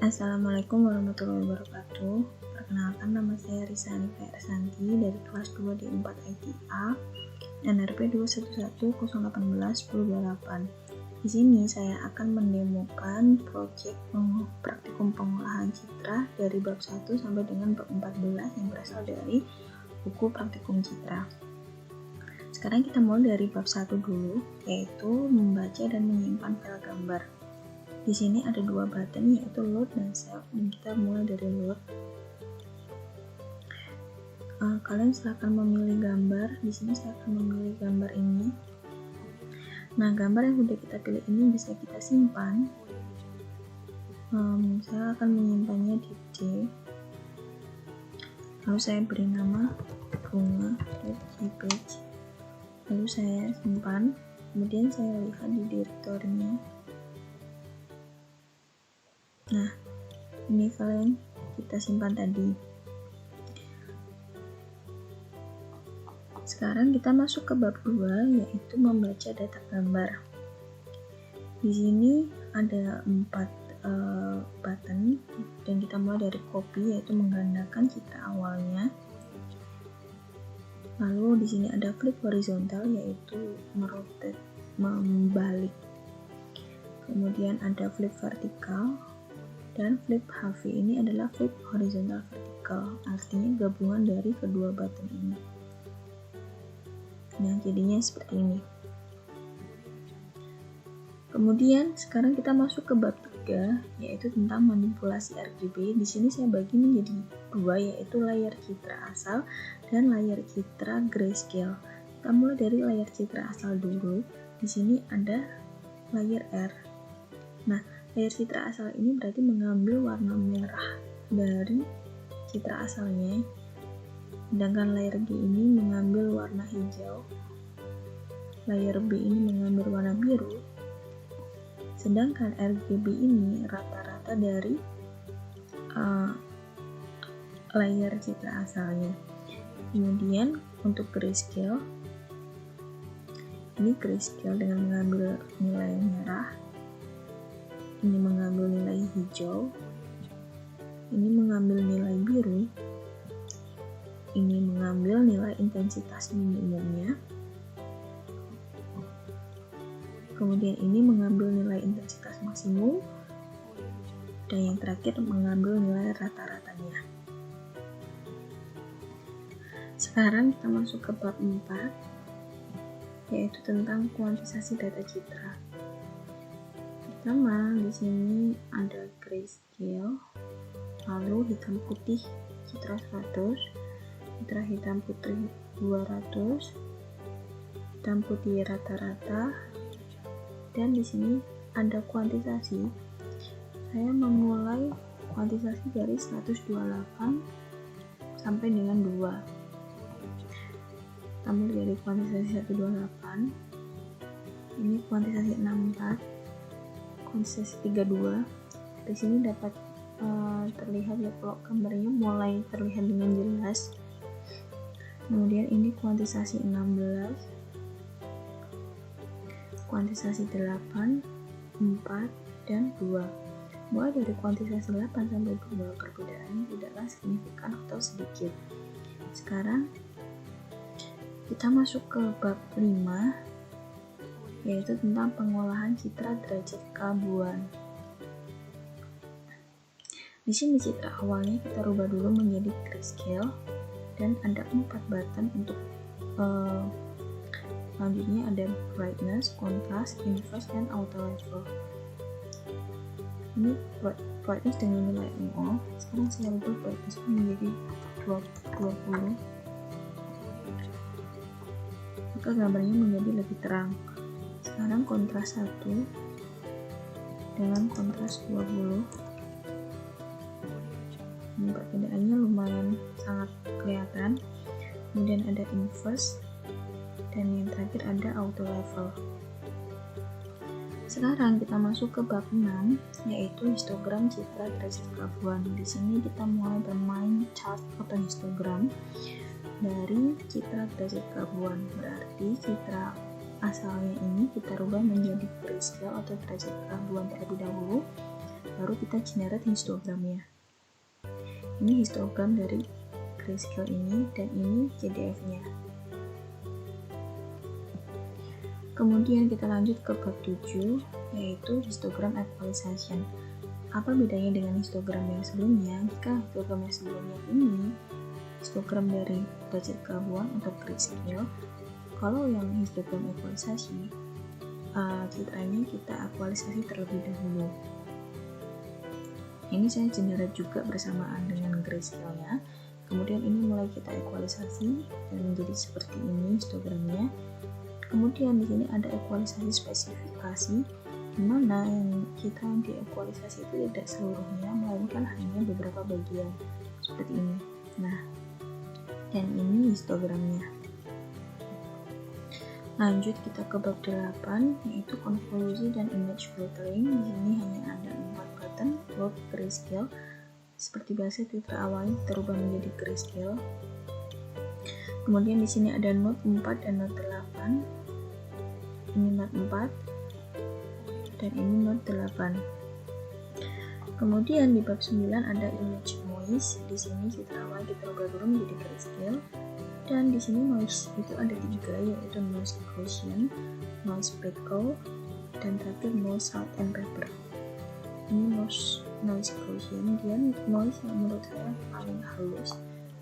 Assalamualaikum warahmatullahi wabarakatuh. Perkenalkan, nama saya Risa Anifah Ersanti dari kelas 2 di 4 ITA NRP 211081028. Di sini saya akan mendemokan proyek praktikum pengolahan citra dari bab 1 sampai dengan bab 14 yang berasal dari buku praktikum citra. Sekarang kita mulai dari bab 1 dulu, yaitu membaca dan menyimpan file gambar. Di sini ada dua button, yaitu load dan save, dan kita mulai dari load. Kalian silakan memilih gambar. Di sini saya akan memilih gambar ini. Nah, gambar yang sudah kita pilih ini bisa kita simpan. Saya akan menyimpannya di D. Lalu saya beri nama bunga .jpg. Lalu saya simpan. Kemudian saya lihat di direktorinya. Nah, ini file yang kita simpan tadi. Sekarang kita masuk ke bab 2, yaitu membaca data gambar. Di sini ada 4 button, dan kita mulai dari copy, yaitu menggandakan citra awalnya. Lalu di sini ada flip horizontal, yaitu merotate, membalik. Kemudian ada flip vertikal, dan flip HV ini adalah flip horizontal vertikal, artinya gabungan dari kedua button ini. Nah, jadinya seperti ini. Kemudian sekarang kita masuk ke bab 3, yaitu tentang manipulasi RGB. Di sini saya bagi menjadi dua, yaitu layar citra asal dan layar citra grayscale. Kita mulai dari layar citra asal dulu. Di sini ada layer R. Nah, layar citra asal ini berarti mengambil warna merah dari citra asalnya, sedangkan layer G ini mengambil warna hijau, layer B ini mengambil warna biru, sedangkan RGB ini rata-rata dari layar citra asalnya. Kemudian untuk grayscale, ini grayscale dengan mengambil nilai merah, ini mengambil nilai hijau, ini mengambil nilai biru, ini mengambil nilai intensitas minimumnya, kemudian ini mengambil nilai intensitas maksimum, dan yang terakhir mengambil nilai rata-ratanya. Sekarang kita masuk ke bab 4, yaitu tentang kuantisasi data citra. Pertama, di sini ada grayscale, lalu hitam putih citra 100, citra hitam putih 200, hitam putih rata-rata, dan di sini ada kuantisasi. Saya memulai kuantisasi dari 128 sampai dengan 2. Kita mulai dari kuantisasi 128, ini kuantisasi 64, kuantisasi 32. Di sini dapat terlihat ya kalau gambarnya mulai terlihat dengan jelas. Kemudian ini kuantisasi 16, kuantisasi 8, 4, dan 2. Mulai dari kuantisasi 8 sampai 2, perbedaannya tidaklah signifikan atau sedikit. Sekarang kita masuk ke bab 5, yaitu tentang pengolahan citra derajat keabuan. Di sini citra awalnya kita rubah dulu menjadi grayscale, dan ada 4 button untuk selanjutnya ada brightness, contrast, inverse, dan auto level. Ini brightness dengan nilai 0. Sekarang saya rubah brightness menjadi 20, maka gambarnya menjadi lebih terang. Sekarang kontras 1 dengan kontras 20. Perbedaannya lumayan sangat kelihatan. Kemudian ada inverse, dan yang terakhir ada auto level. Sekarang kita masuk ke bab 6, yaitu histogram citra derajat keabuan. Di sini kita mulai bermain chart atau histogram dari citra derajat keabuan. Berarti citra asalnya ini kita rubah menjadi grayscale atau derajat keabuan terlebih dahulu. baru kita generate histogramnya. Ini histogram dari grayscale ini, dan ini JDF-nya. Kemudian kita lanjut ke bab 7, yaitu histogram equalization. Apa bedanya dengan histogram yang sebelumnya? Jika histogram yang sebelumnya ini histogram dari derajat keabuan atau grayscale, kalau yang histogram equalization, citranya kita equalisasi terlebih dahulu. Ini saya generate juga bersamaan dengan grayscale-nya. Kemudian ini mulai kita equalisasi dan menjadi seperti ini histogramnya. Kemudian di sini ada equalisasi spesifikasi, di mana yang kita diequalisasi itu tidak seluruhnya, melainkan hanya beberapa bagian seperti ini. Nah, dan ini histogramnya. Lanjut kita ke bab 8, yaitu konvolusi dan image filtering. Di sini hanya ada 4 button, load grayscale. Seperti biasa filter awalnya kita rubah menjadi grayscale. Kemudian di sini ada node 4 dan node 8. Ini node 4 dan ini node 8. Kemudian di bab 9 ada image noise. Di sini filter awal kita rubah dulu menjadi grayscale. Dan di sini noise itu ada 3, yaitu noise occlusion, noise speckle, dan terakhir noise salt and pepper. Ini noise occlusion, dia noise yang menurut saya paling halus.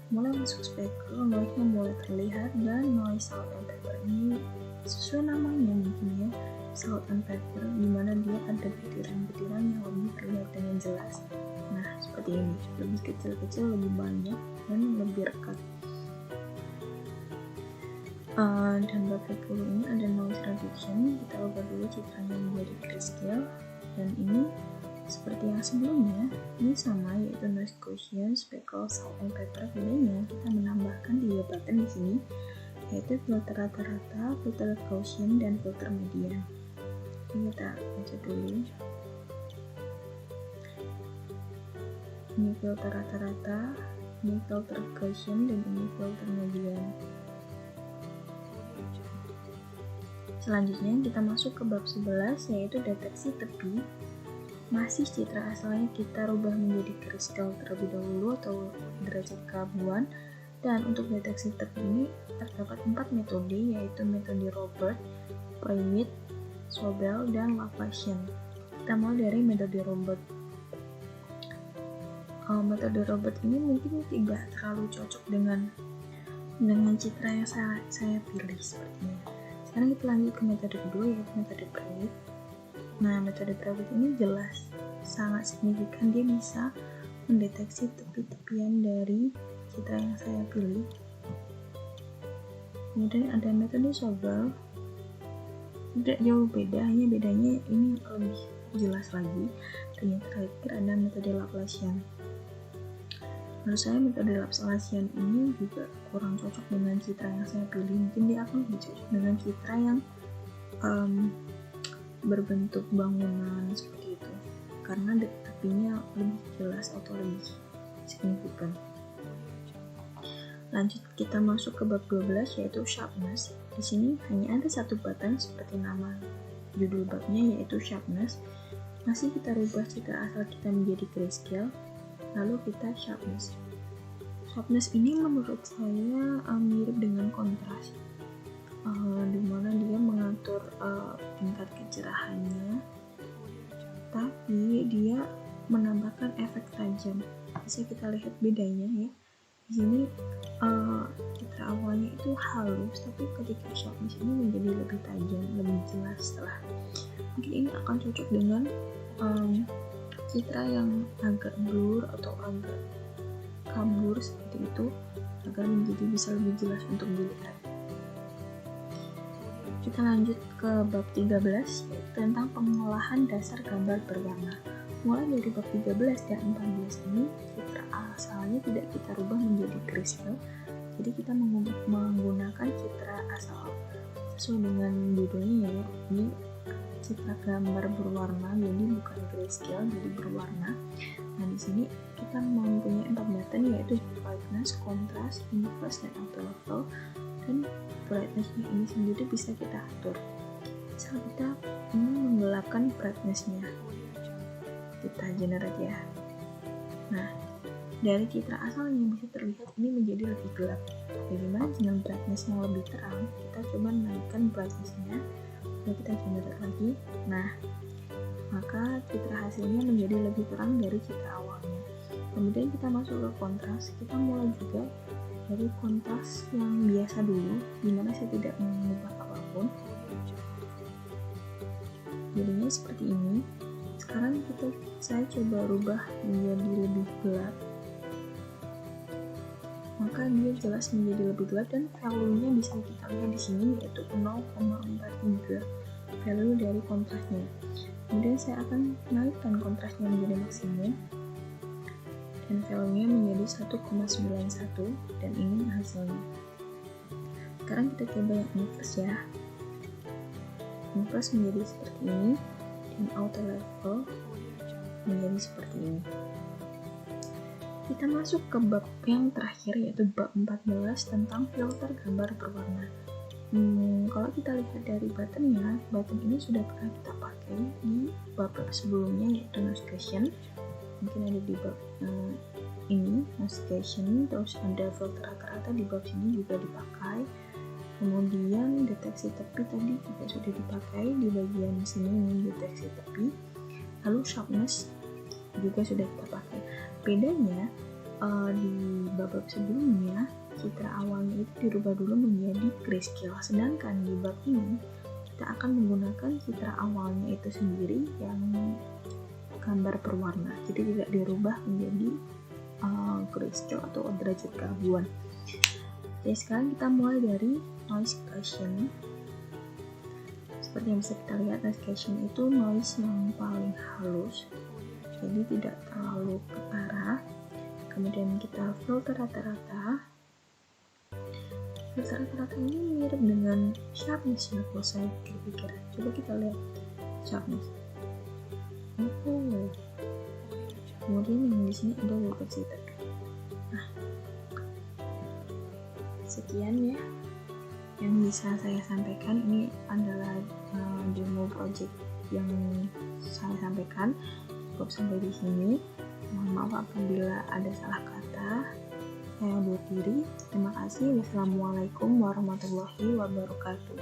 Mulai masuk speckle, noise-nya mulai terlihat, dan noise salt and pepper ini sesuai namanya mungkin ya, salt and pepper, dimana dia ada butiran-butiran yang lebih terlihat dengan jelas. Nah, seperti ini, lebih kecil-kecil, lebih banyak, dan lebih rekat. Dan bab 10 ini ada noise reduction. Kita ubah dulu citranya menjadi grayscale, dan ini seperti yang sebelumnya, ini sama, yaitu noise quotient, speckle, salt and pepper. Bedanya kita menambahkan 3 button di sini, yaitu filter rata-rata, filter quotient, dan filter median. Ini kita baca dulu. Ini filter rata-rata, ini filter quotient, dan ini filter median. Selanjutnya kita masuk ke bab 11, yaitu deteksi tepi. Masih citra asalnya kita rubah menjadi grayscale terlebih dahulu atau derajat keabuan. Dan untuk deteksi tepi ini terdapat 4 metode, yaitu metode Robert, Prewitt, Sobel, dan Laplacian. Kita mulai dari metode Robert. Metode Robert ini mungkin tidak terlalu cocok dengan citra yang saya pilih sepertinya. Sekarang kita lanjut ke metode kedua, yaitu metode Prewitt. Nah, metode Prewitt ini jelas sangat signifikan, dia bisa mendeteksi tepi-tepian dari citra yang saya pilih. Kemudian ada metode Sobel, tidak jauh beda, hanya bedanya ini lebih jelas lagi. Dan yang terakhir ada metode Laplacian. Menurut saya metode Laplacian ini juga kurang cocok dengan citra yang saya pilih. Mungkin dia akan lebih cocok dengan citra yang berbentuk bangunan seperti itu, karena tepinya lebih jelas atau lebih signifikan. Lanjut kita masuk ke bab 12, yaitu sharpness. Di sini hanya ada 1 button seperti nama judul babnya, yaitu sharpness. Masih kita rubah citra asal kita menjadi grayscale, lalu kita sharpness. Sharpness ini menurut saya mirip dengan kontras, dimana dia mengatur tingkat kecerahannya, tapi dia menambahkan efek tajam. Bisa kita lihat bedanya ya. Di sini citra awalnya itu halus, tapi ketika sharpness ini menjadi lebih tajam, lebih jelas setelah. Mungkin ini akan cocok dengan citra yang agak blur atau agak kabur seperti itu, agar menjadi bisa lebih jelas untuk dilihat. Kita lanjut ke bab 13, yaitu tentang pengolahan dasar gambar berwarna. Mulai dari bab 13 dan 14 ini, citra asalnya tidak kita rubah menjadi grayscale, jadi kita menggunakan citra asal sesuai dengan judulnya ya, ini citra gambar berwarna, jadi bukan grayscale, jadi berwarna. Nah, di sini kita mempunyai 4 button, yaitu brightness, contrast, inverse, dan auto level. Dan brightness-nya ini sendiri bisa kita atur. Misal kita ingin menggelapkan brightness-nya, kita generate ya. Nah, dari citra asalnya bisa terlihat ini menjadi lebih gelap. Bagaimana dengan brightness yang lebih terang? Kita coba naikkan brightness-nya, lalu kita generate lagi. Nah, maka citra hasilnya menjadi lebih terang dari citra awalnya. Kemudian kita masuk ke kontras. Kita mulai juga dari kontras yang biasa dulu, dimana saya tidak mengubah apapun. Jadinya seperti ini. Sekarang saya coba rubah menjadi lebih gelap. Maka dia jelas menjadi lebih gelap dan value-nya bisa kita lihat di sini yaitu 0,43 value dari kontrasnya. Kemudian saya akan naikkan kontrasnya menjadi maksimum dan value-nya menjadi 1,91 dan ini hasilnya. Sekarang kita coba yang inverse ya. Inverse menjadi seperti ini dan auto level menjadi seperti ini. Kita masuk ke bab yang terakhir yaitu bab 14 tentang filter gambar berwarna. Kalau kita lihat dari buttonnya, button ini sudah pernah kita pakai di bab sebelumnya yaitu notification. Mungkin ada di bab ini notification, terus ada filter rata-rata di bab sini juga dipakai. Kemudian deteksi tepi tadi juga sudah dipakai di bagian sini ini deteksi tepi. Lalu sharpness juga sudah kita pakai. Bedanya di bab sebelumnya citra awalnya itu dirubah dulu menjadi grayscale, sedangkan di bab ini kita akan menggunakan citra awalnya itu sendiri yang gambar berwarna, jadi tidak dirubah menjadi grayscale atau derajat keabuan. Oke, sekarang kita mulai dari noise suppression. Seperti yang bisa kita lihat, noise suppression itu noise yang paling halus, jadi tidak terlalu ketara. Kemudian kita filter rata-rata. Filter rata-rata ini mirip dengan sharpness ya kalau saya pikir. Coba kita lihat sharpness. Kemudian yang di sini ada deteksi tepi. Nah, sekian ya yang bisa saya sampaikan. Ini adalah demo project yang saya sampaikan. Cukup sampai di sini. Mohon maaf apabila ada salah kata. Saya undur diri. Terima kasih. Wassalamualaikum warahmatullahi wabarakatuh.